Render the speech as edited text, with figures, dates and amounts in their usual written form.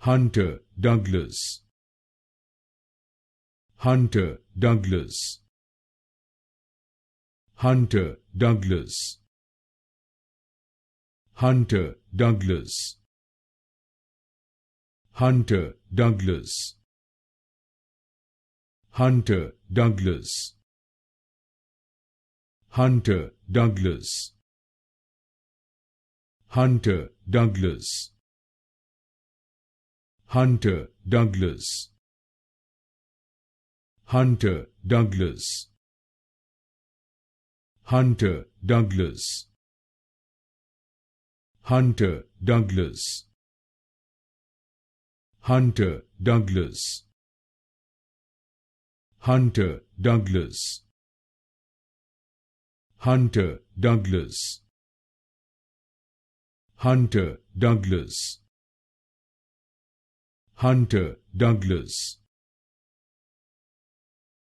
Hunter Douglas, Hunter Douglas, Hunter Douglas, Hunter Douglas, Hunter Douglas, Hunter Douglas, Hunter Douglas, Hunter Douglas, Hunter Douglas, Hunter Douglas, Hunter Douglas, Hunter Douglas, Hunter Douglas, Hunter Douglas, Hunter Douglas, Hunter Douglas, Hunter Douglas,